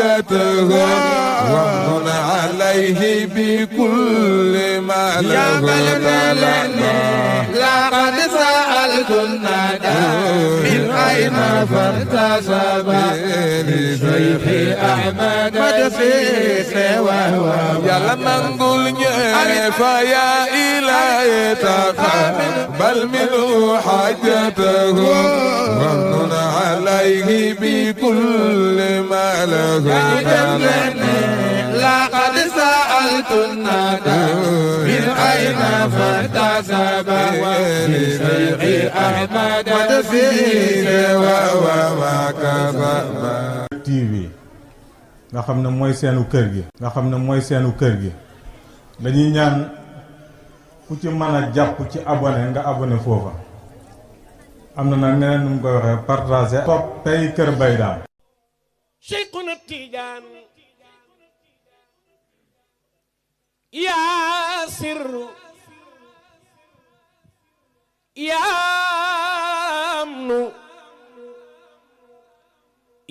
حاجته وامن عليه بكل ما له لقد سألت الندى من أين فارتسب لشيخ أحمد مدسيس وهو يلا منقول فيا إلهي تقبل منه حاجته وامن عليه بكل ما له لقد سألت الندى من أين فارتسب لشيخ أحمد مدسيس وهو TV nga xam ne mooy seenu kër gi dañuy ñaan ku ci mën a jàpp ci abonné nga abonné foofa am na nag neneen nu mu koy waxee partagé toppay Kër Mbaye Dame Cheikhuna Tijaan yaa sirru yaa amnu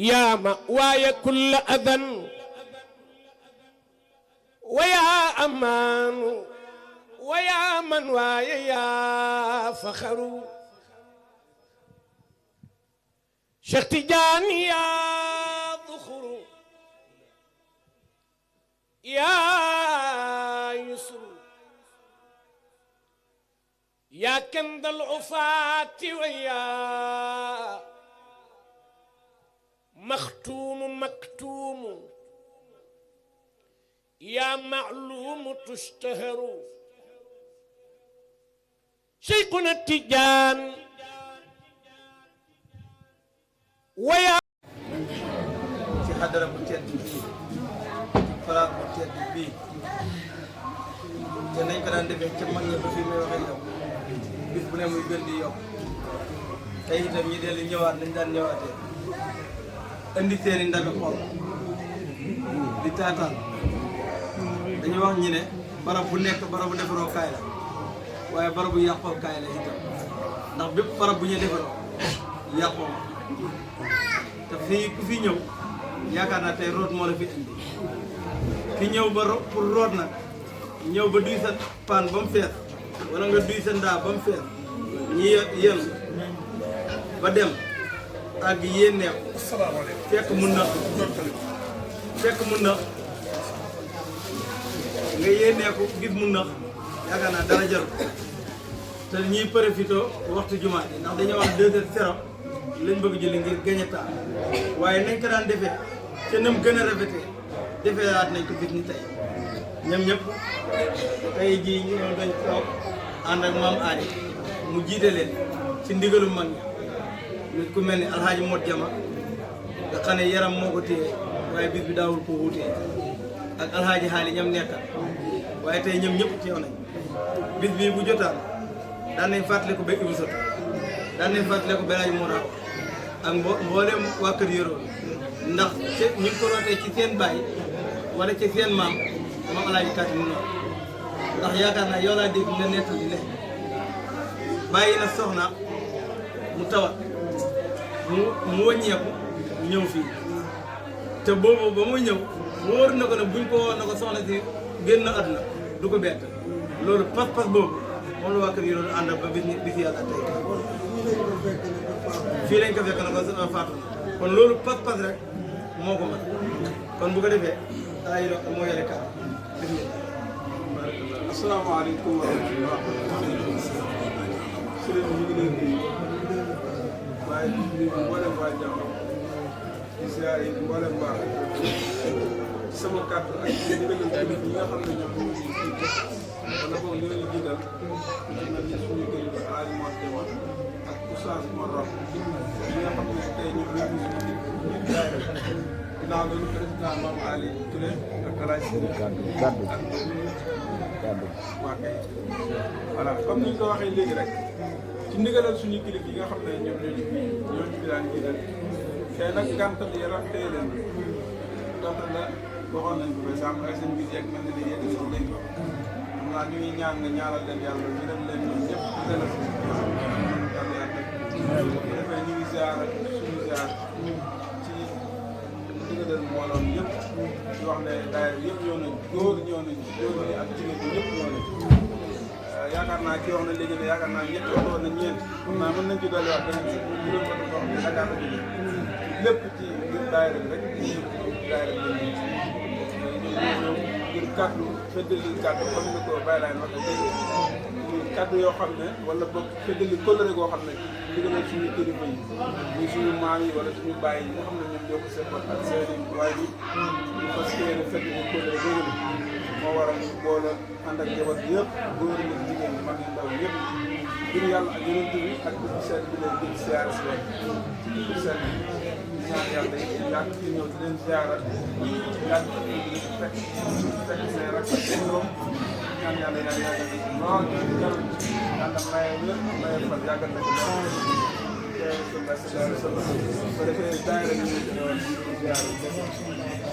yaa ma'waaya kulla adan wa yaa amaanu wa yaa man waaya yaa faxaru Cheikh Tidiane yaa duxuru yaa yusru yaa kendal ufaati wa yaa maxtuumu maktuumu yaa macluumu tushtaharu Cheikhuna Tijaan wa yaa ci xadara bu tedd bii palaat bu tedd bii te nañ ko daan defee ca mag ñi ba fii may waxee yow bis bu ne muy gën di yokk tey itam ñi dellu ñëwaat nañ daan ñëwaatee indi seeni ndabi xol di taataan dañuy wax ñi ne barab bu nekk barabu defaroo kaay la waaye barabu yàqoo kaay la itam ndax bépp barab bu ñuy defaroo yàqoo te fii ku fi ñëw yaakaar naa tey root moo la fi indi ki ñëw ba pour root nag ñëw ba duy sa paan ba mu fees wala nga duy sa ndaa ba mu fees ñi yéen ba dem ak yéeneeku fekk mun na nga yéeneeku gis mun na yaakaar naa dara jarul te ñiy profité waxtu jumaa ji ndax dañuy wax 2h00 lañ bëgg jëli ngir gañe temps waaye nañ ko daan defee te nam gën a rafetee defee waat nañ ko bis ni tey ñoom ñëpp tey jii ñu dañ toog ànd ak maam Aadi mu jiite leen ci ndigalu mag ñi nit ku mel ni alxaaji Mot Jama nga xam ne yaram moo ko téye waaye bis bi daawul ko wuutee ak alxaaji xaali ñam nekkal waaye tey ñoom ñëpp teew nañ bis bii bu jotaan daan nañ fàttali ko ba Ibou Soto daan nañ fàttali ko Belaaji Mora ak mboolem waa kër Yoro ndax ñu ngi ko rootee ci seen baay wala ci seen maam alaaji Kati mu noonu ndax yaakaar naa yow laa dégg nga nettal di ne bàyyi na soxna mu tawat mu wàññeeku ñëw fii te boobu ba muy ñëw wóor na ko ne buñ ko woon na ko soxna si génn àdduna du ko bett loolu pas-pas boobu moom la waa kër Yoro ànd ba bis yàlla tey fii lañ ko fekk na ko faatu kon loolu pas-pas rek moo ko mën kon bu ko defee daa yi moo yore kàddu bismillah. asalaamaaleykum wa rahmatulah. sëriñ bi ñu ngi leen di waaye di mboolem waa jàmm di ziare mboolem waa sama kàddu ak ci ndigalal tamit ñi nga xam ne ñoom ñu ngi wala boog ñoo ñu jiital mel ni suñu kilifa Alaaji Mor Jama ak Oustaz Mor Rob ñi nga xam ne tey ñu ngi suñu ginnaaw loolu président Mame Ali Touré ak Alaaji gàddu waa kay voilà comme ni ñu ko waxee léegi rek ci ndigalal suñu kilifa yi nga xam ne ñoom ñoo ñu fi daan jiital tey nag gàntal yaram tey leen gàntal la waxoon nañ ko ba sàmm ak seen bis yeeg mel na ne yéen si lañ ko xam naa ñu ngi ñaan nga ñaanal leen yàlla ñu dem leen ñoom ñëpp di leen ak yàlla yàlla bu defee ñu ngi ziar suñu ziar ci ndigalal mbooloom yëpp di wax ne daayira yëpp ñëw nañ góor ñëw nañ góor ñi ak jigéen ñi ñëpp ñëw nañ yaakaar naa kii wax na léegi ne yaakaar naa ñetti oto na ñeent xam naa mën nañ ci dolliwaat beneen si juróom oto boo xam ne Dakar la jógee lépp ci ngir daayira bi rek ñëpp daayira bi lañ ñëw ngir kàddu feddali kàddu comme ni ko Baye Laye waxee léegi muy kàddu yoo xam ne wala boog feddali kóllëre goo xam ne diggante suñu kilifa yi muy suñu maam yi wala suñu baay yi nga xam ne ñoom ñoo ko seqoon ak seen waay bi ñu fas yéene feddali kóllëre googu moo waral ñu boole ànd ak njaboot bi yëpp góor ñi jigéen ñi mag ñi ndaw yëpp ngir yàlla ak yeneen bi ak bu seet bi leen gën siyaare si leen ci bu seet bi ñaan yàlla yàgg ci ñëw di leen siyaara yàgg ci fekk seen rak ak seen doom ñaan yàlla yàgg lool yàlla maye wér maye fan yàggal na ci lool ko defee daayira ñu ñëwoon siyaare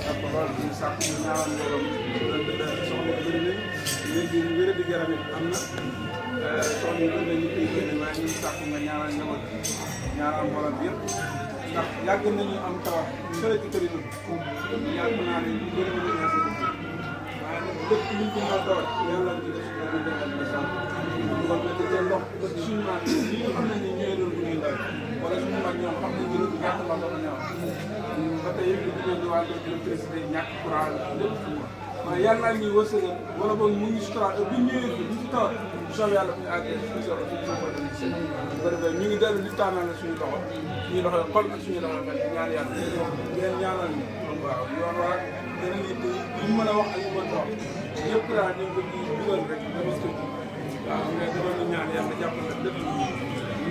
ak lool ñu sàkk ñu ñaawal mbooloo soxla yu bëri nañ léegi ñu wér di yaram it am na soxla yu bëri nañ ñu koy génne waaye ñu sàkk nga ñaanal njaboot ñaanal mbooloo bi yëpp ndax yàgg nañu am tawat fële ci kër yi yàgg naa ne ñu bëri nañu ñaanal waaye nag lépp luñ ko mën a tawat yàlla ci def ñu defal na sax kon nag ca ndox ba suñu maam yi nga xam ne ni ñooy doon bu ñuy ndaw wala suñu mag ñoom xam nañ ñu ñàkk ndox dafa ñëw ba tey yëpp ñu doon di wàllu électricité ñàkk courant lépp waaye yàlla naa ñuy wërsëgal wala boog mu ngi sutura bu ñu ñëwee fi ñu ci tawat soob yàlla fu ñu àggee suñu soxla suñu soxla dañuy sëñ bu ko defee ñu ngi dellu di tànnal suñu loxo suñu loxo xol ak suñu loxo xel ñaan yàlla ngeen ñaanal ñu waaw yoon waa dana nit ñu mën a wax ak ñu mën a wax yëpp daal ñu ngi ko ci dugal rek dama sëñ waaw mais dama ñu ñaan yàlla jàppal na lépp ñu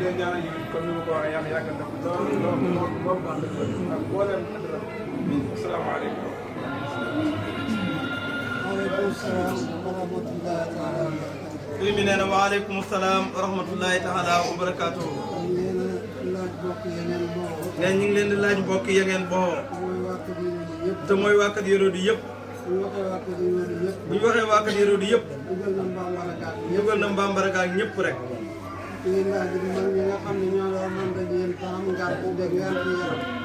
leen ñaanal ñu comme ni ma ko waxee yàlla yàggal def loolu boobu baax ak mbooleem adra asalaamaaleykum li mi nee na waaleykum salaam wa rahmatullahi taala wa barakaatuhu ne ñu ngi leen di laaj mbokk ya ngeen boxoo te mooy waa Kër Yelodi yëpp bu ñu waxee waa Kër Yelodi yëpp yëgal na Mbambaraka ak ñëpp rek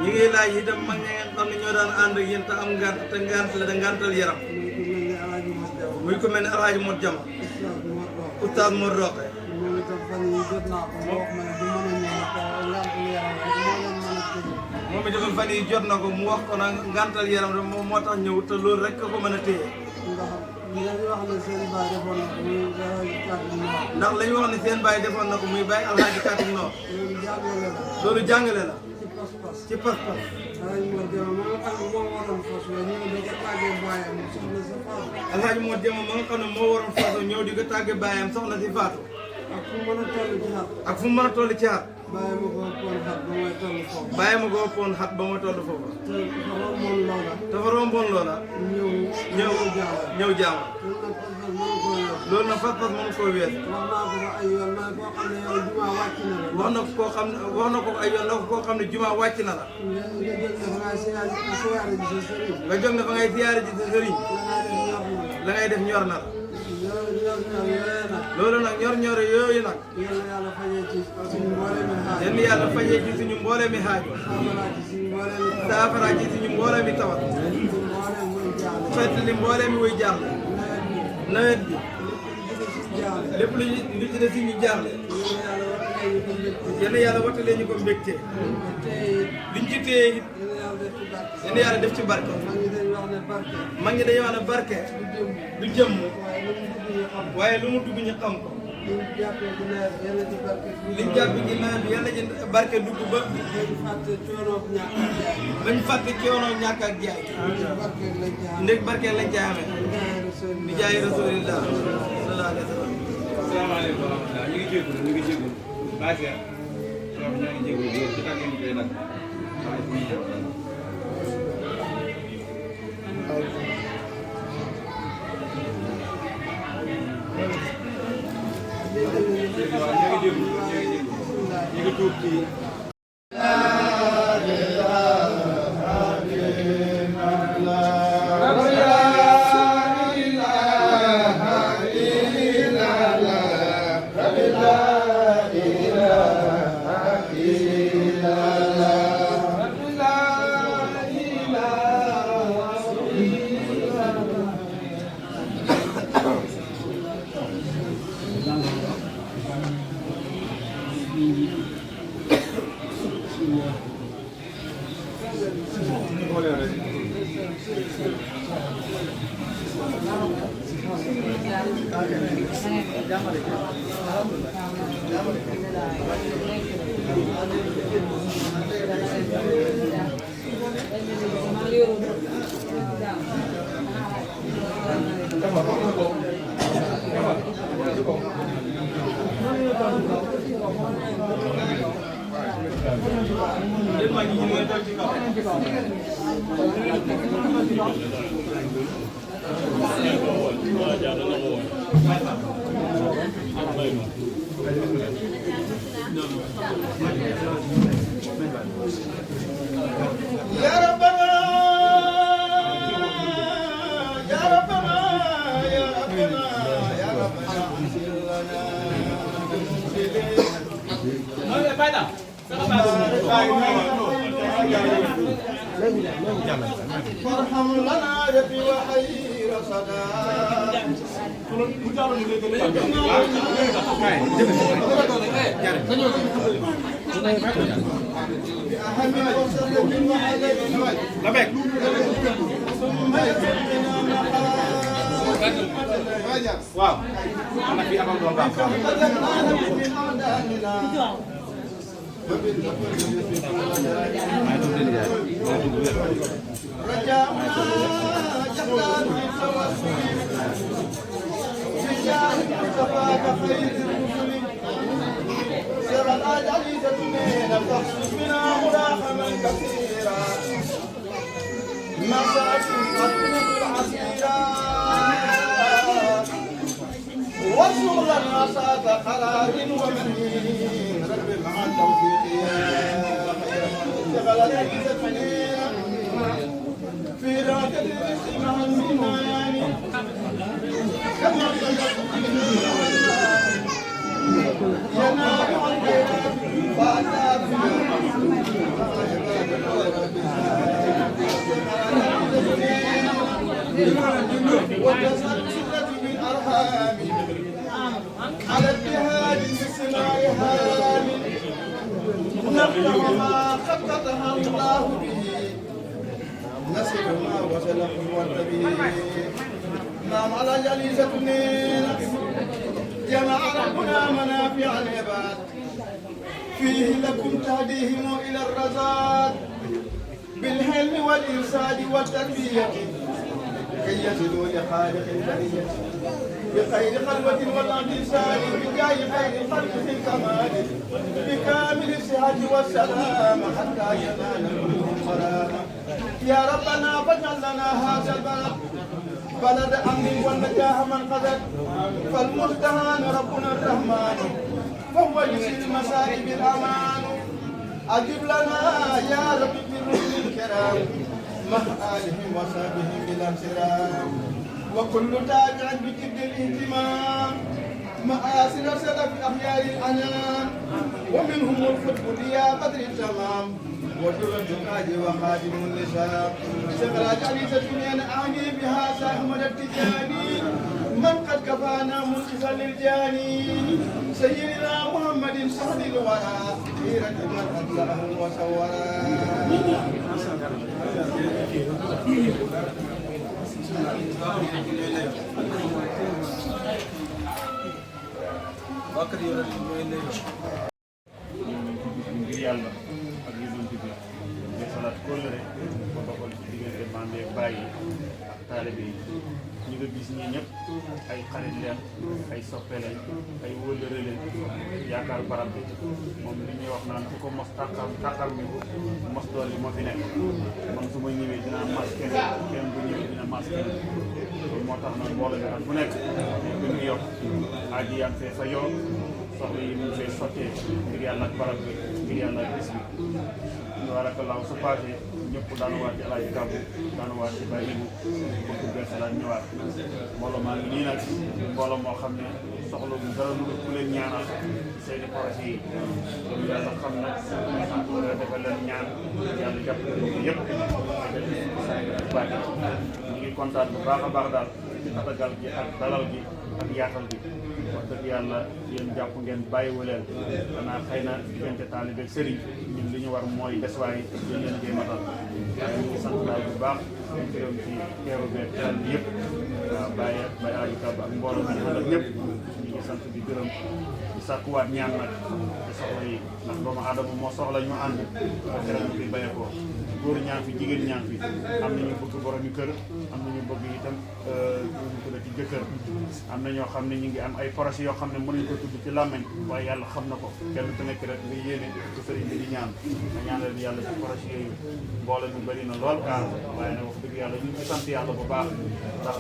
ñu ngi laaj itam mag ñi ngeen xam ne ñoo daan ànd ak yéen te am ngànt te ngànt la da ngàntal yaram muy ko mel ne Alaaji Mot Jama Oustaz Mor Roqe moom itam fan yi jot na ko mu wax ko nag ngàntal yaram rek moom moo tax ñëw te loolu rek ko mën a téye ndax la ñu wax ne seen baay defoon na ko muy baay Alaaji Katim Noor loolu jàngale la ci pas-pas Alaaji Mor Jama ma nga xam ne moo waroon faatu ñëw di ko tàgge baayam soxna si faatu ak fu mu mën a toll ci xat bàyyi ma ko ëppoon xat ba ma toll foofu dafa romboon loola ñëw jaama loolu nag pas-pas mënu koo wees wax na ko ay yoon la koo xam ne juma wàcc na la nga jóg na fa ngay siyaare ji sa sëriñ la ngay def ñor na la loolu nag ñor yooyu nag yenn yàlla fajee ci suñu mboole mi xaaju saafara ci suñu mboole mi tawat fett li mboole mi wuy jaaxle nawet bi lépp lu ci des ñu jaaxle yenn yàlla wattalee ñu ko mbégte liñ ci téye it yenn yàlla def ci barke mag ñi dañuy wax ne barke du jëmm waaye lu mu dugg ñu xam ko liñ jàpp ci nawet bi yàlla ci barke dugg ba bañ fàtte coono ñàkk ak jaay ndég barke lañ ca amee bi jaay rasulillah sallallahu alayhi wa sallam. asalaamaaleykum wa rahmatulah ñu ngi jégalu baax na ñoo ngi jégalu ci tàggee ñu koy nag ñu ngi tuub ci وارحم لنا ربي وخير صدا بأهم وسلم وعليك ثم يسقنا waaw ana fi amal doon baax رجعنا جهلا بالتوسل بجاه كفاك خير الرسل سر الاجل تتمين فاحسب بنا مراحما كثيرا مساكن قدمت العسيرا واسلغ لنا ساعة قرار ومنين رب مع التوفيق شغل العزة في راكة الرزق مع المنان كما ينال عن خيرات فأتى وتسلسلة بالأرحام على ابتهال بسماع هام نقطع ما خططها الله به نسل ما وسلم والنبي نام على جليسة النيل جمع ربنا منافع العباد فيه لكم تهديهم إلى الرزاد بالحلم والإرشاد والتربية كي يصلوا لخالق البرية بخير خلوة والانتصال بجاه خير الخلق في الكمال بكامل الصحة والسلام حتى ينال منهم سلامة يا ربنا فاجعل لنا هذا البلد بلد أمن والنجاح من قدر فالمستهان ربنا الرحمن فهو يسير المسائب الأمان أجب لنا يا رب بالرسل الكرام مع آلهم وصحبهم بلا انصراف وكل تابع بجد الاهتمام مآسر سلف أخيار الأنام ومنهم الخطب ليا بدر التمام وجرد القاج وخادم اللسان شغل جليسة الدنيا أعني بها ساحمد التجاني من قد كفانا منقذا للجاني سيدنا محمد سعد الورى خيرة من أطلعه وصورا ngir yàlla ak yonent bi de salaat kóllëre ba doxal ci diggante mande bàyyi ak taalibe yi ñi nga gis ñi ñëpp ay xarit leen ay soppe leen ay wóllëre leen yaakaar barab bi moom li ñuy wax naan ku ko mos tàqal mi mos dool yi moo fi nekk man su ma ñëwee dinaa mas kenn bu ñëwee dina mas kenn loolu moo tax nag mbooloo bi at bu nekk ñu ngi yokk aji yam fee fa yoo soxla yi mu ngi fay sottee ngir yàlla ak barab bi ngir yàlla ak bis bi tabarakallah su paasee ñëpp daanu waat ci alaaji Kàbbu daanu waat ci Baye Ibu bëgg bees daan ñëwaat mbooloo maa ngi nii nag mbooloo moo xam ne soxla bu dara lu ku leen ñaanal seeni projet yi loolu yàlla xam nag defal leen ñaan yàlla jàppale ko yëpp baati ñu ngi kontaan bu baax a baax daal ci tatagal gi ak dalal gi ak yaatal gi wax dëgg yàlla yéen jàpp ngeen bàyyiwu leen xanaa xëy na diggante taalibe ak sëriñ ñun li ñu war mooy des waaye yéen leen koy matal waaye ñu ngi sant daal bu baax di gërëm ci teeru beeg teral bi yëpp waaw bàyyi Aliou Kaba ak mbooloo mi ànd ak ñëpp ñu ngi sant di gërëm di sàkkuwaat ñaan nag te soxla yi ndax doomu aadama moo soxla ñu ànd teral bi baye ko góor ñaan fi jigéen ñaan fi am na ñu bëgg borom kër am na ñu bëgg itam ñu ko ci jëkkër am na ñoo xam ne ñu ngi am ay projet yoo xam ne mënuñ ko tudd ci làmmeñ waaye yàlla xam na ko kenn ku nekk rek nga yéene ci sëriñ bi di ñaan nga ñaanal yàlla ci projet yooyu mbooloo mi bëri na lool kaar waaye nag wax dëgg yàlla ñu ngi sant yàlla bu baax ndax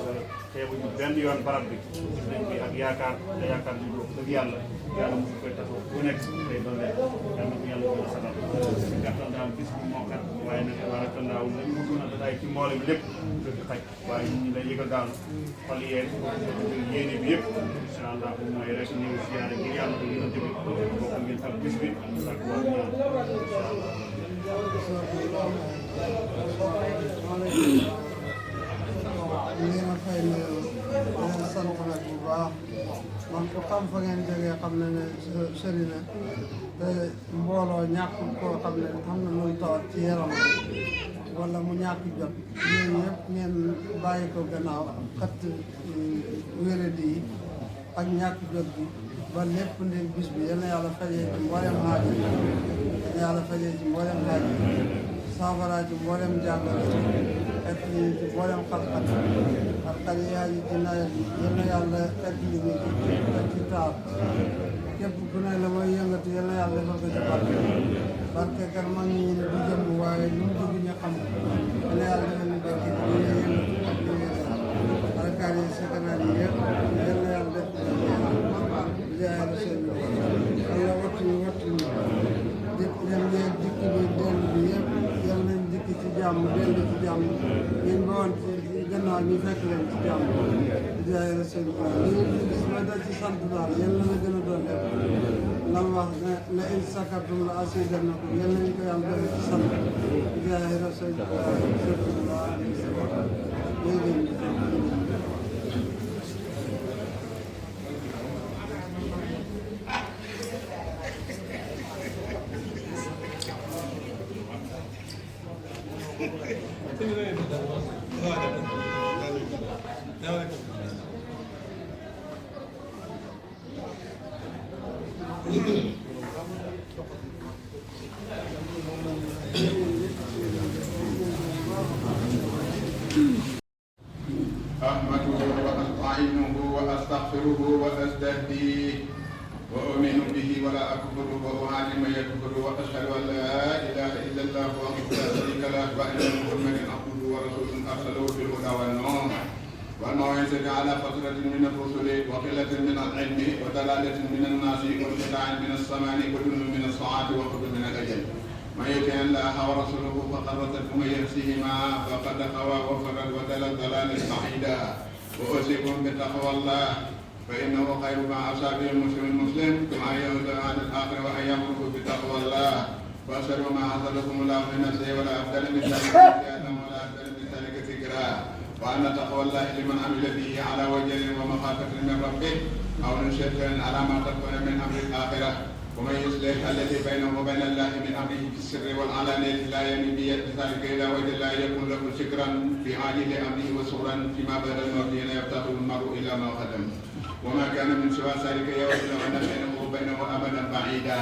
xeebuñu benn yoon barab bi gis nañ bi ak yaakaar te yaakaar bi wax dëgg yàlla mosu koy taxaw bu nekk tey doon leen yàlla na ko yàlla gën a sagal si gàttal daal bis bi moo kat waaye nag barakallahu lañ mësoon a dataay ci mbooloo bi lépp dëgg xaj waaye ñu lay yëgal daal xol yeeg yéene bi yëpp incha allah mooy rek ñëw siyaare ngir yàlla ko gën a jóge bokk ngeen ak bis bi ak waa ñaan incha allah ngeen a fay ne leen sant nag bu baax man ko xam fa ngeen jógee xam ne ne sëri na te mbooloo ñàkk koo xam ne am na luy tawat ci yaramam wala mu ñàkk jot yooyu yëpp ngeen bàyyi ko gannaaw xat wéradi yi ak ñàkk jot bi ba lépp ndég bis bi yal na yàlla fajee ci mboolem xaaj yal na yàlla fajee ci mboolem xaaj saafara ci mboolem jàngale et ci mboolem xat-xat ak xar yaa yi ci nawet bi yal na yàlla et liggéey ci taar képp ku ne la mooy yëngatu yal na yàlla defal ko ci barke barke kat mag ñi ne du jëmm waaye lu mu dugg ñu xam yal na yàlla defal ñu barke ci li ngay yëngatu ak li ngay def barakaat yi sa kanaan yi yëpp yal na yàlla def jaay la seen yàlla wattu ñu dikk dem yeeg dikk bi dellu bi yëpp yal nañ dikk ci jàmm dellu ci jàmm ngeen bawoon ci gannaaw ñu fekk leen ci jàmm jaay la seen li gis ma da ci sant daal yal na la gën a doon def lam wax ne la in sakartum la azidannakum yal nañ ko yàlla doon ci sant jaay la seen أحمده وأستعينه وأستغفره وأستهديه وأؤمن به ولا أكفر وأعلم من يكفر وأشهد أن لا إله إلا الله وحده لا شريك له وأن محمدا عبده ورسوله أرسله بالهدى والنور والموعظة على فترة من الرسل وقلة من العلم ودلالة من الناس وانقطاع من السماء ودن من الساعات وقبل من الأجل من يطع الله ورسوله فقد رشد ومن يعصهما فقد غوى وفرد ودل ضلالا بعيدا وأوصيكم بتقوى الله فإنه خير ما أوصى به المسلم كما يهود عن الآخر وأن يأمره بتقوى الله وأشهد ما حصلكم الله من نفسه ولا أفضل من ذلك زيادة ولا أفضل من ذلك ذكرا وأن تقوى الله لمن عمل به على وجه ومخافة من ربه أو نشهد على ما تكون من أمر الآخرة ومن يصلح الذي بينه وبين الله من أمره في السر والعلانية لا ينمي ذلك إلى وجه لا يكون له شكرا في عاجل أمره وسرا فيما بعد الموت يفتقر المرء إلى ما قدم وما كان من سوى ذلك يود أن بينه وبينه أبدا بعيدا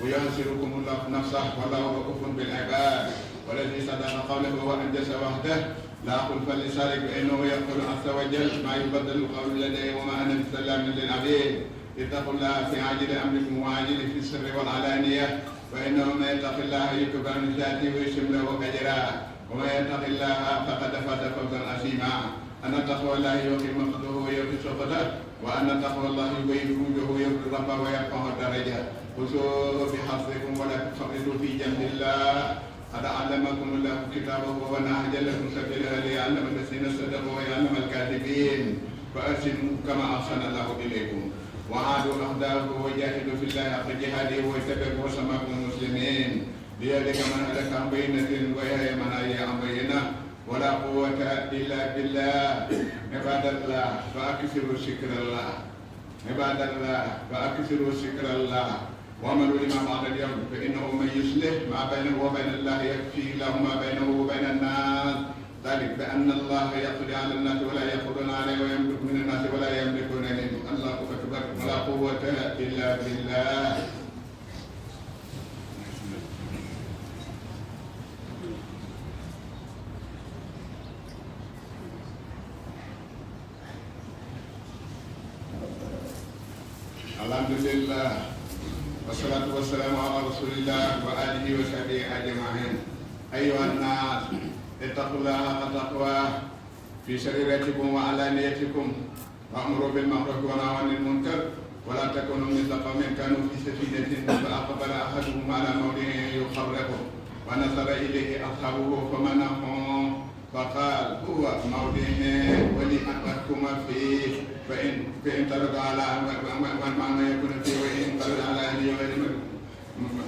وينصركم الله نفسه والله رؤوف بالعباد والذي صدق قوله وأنجز وحده لا خلف لسالك فإنه يقول عز وجل ما يبدل القول لدي وما أنا بسلام للعبيد اتقوا الله في عاجل أمركم وعاجل في السر والعلانية فإنه من يتق الله يكبر من ذاته ويشم له أجرا ومن يتق الله فقد فاز فوزا عظيما أن تقوى الله يوقي مقته ويوقي سخطه وأن تقوى الله يبين وجهه ويغفر ربه ويرفع الدرجة خذوه بحظكم ولا تفرطوا في جنب الله قد علمكم الله كتابه ونهج لكم سبيله ليعلم الذين صدقوا ويعلم الكاذبين فأحسنوا كما أحسن الله إليكم وعادوا أهداه وجاهدوا في الله حق جهاده واتبعوا وسماكم المسلمين ليهلك من هلك عن بينة ويهدي من أحيا عن بينة ولا قوة إلا بالله عباد الله فأكثروا شكر الله عباد الله فأكثروا شكر الله وعملوا لما بعد اليوم فإنه من يصلح ما بينه وبين الله يكفي له ما بينه وبين الناس ذلك بأن الله يقضي على الناس ولا يقضون عليه ويملك من الناس ولا يملكون منه. الله أكبر ولا قوة إلا بالله. الحمد لله والصلاة والسلام على رسول الله وآله وصحبه أجمعين. أيها الناس اتقوا الله حق تقواه في سريرتكم وعلانيتكم وأمروا بالمعروف ونهوا عن المنكر ولا تكونوا مثل قوم كانوا في سفينة فأقبل أحدهم على موضع يخرقه ونظر إليه أصحابه فمنعهم فقال هو موضعه ولي أن أحكم فيه فإن ترد على ما يكون فيه وإن ترد على أهله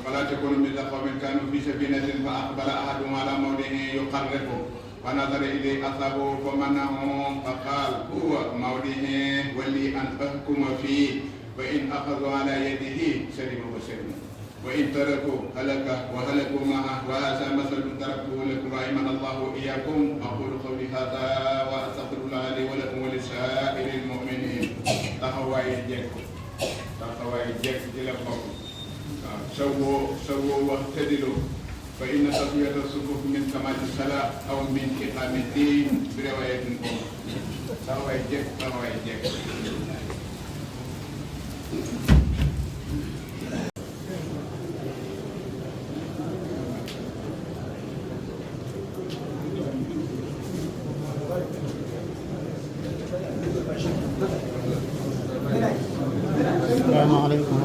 فلا تكونوا مثل قوم كانوا في سفينة فأقبل أحدهم على موضعه يقربه ونظر إليه أصحابه فمنعهم فقال هو موضعه ولي أن أحكم فيه وإن أخذوا على يده سلموا وسلموا وإن تركوا هلكه وهلكوا معه. وهذا مثل تركته لكم رحمنا الله إياكم. أقول قولي هذا وأستغفر الله لي ولكم ولسائر المؤمنين. taxawaay jekk ci la bokk. سووا واعتدلوا فإن تسوية الصفوف من كمال الصلاة أو من إقام الدين برواية أخرى. taxawaay jekk. السلام عليكم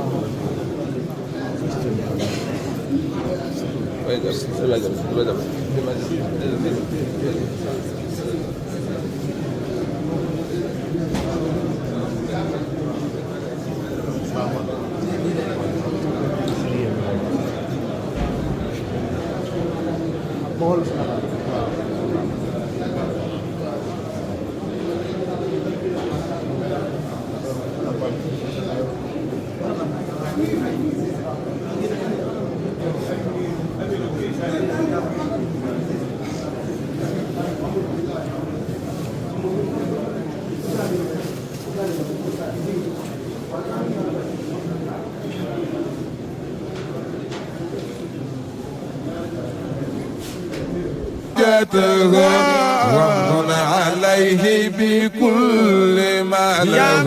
ومن عليه بكل ما له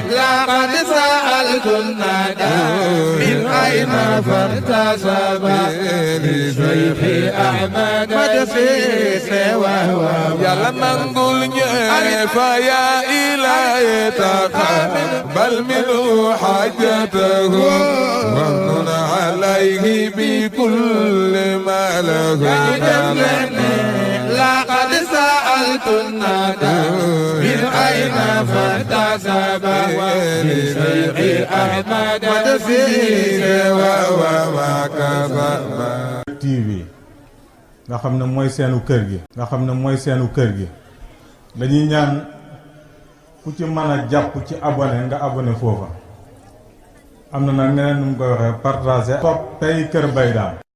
لقد سألت الندى من أين فارتسب لشيخ أحمد مدسيس وهو يلا نقول فيا إلهي تقبل منه حاجته ومن عليه بكل ما له لقد سألت الندى من أين فارتسب لشيخ أحمد مدسيس وهو TV nga xam ne mooy seenu kër gi dañuy ñaan ku ci mën a jàpp ci abonné nga abonné foofa am na nag neneen nu mu koy waxee partager toppay Kër Mbaye Dame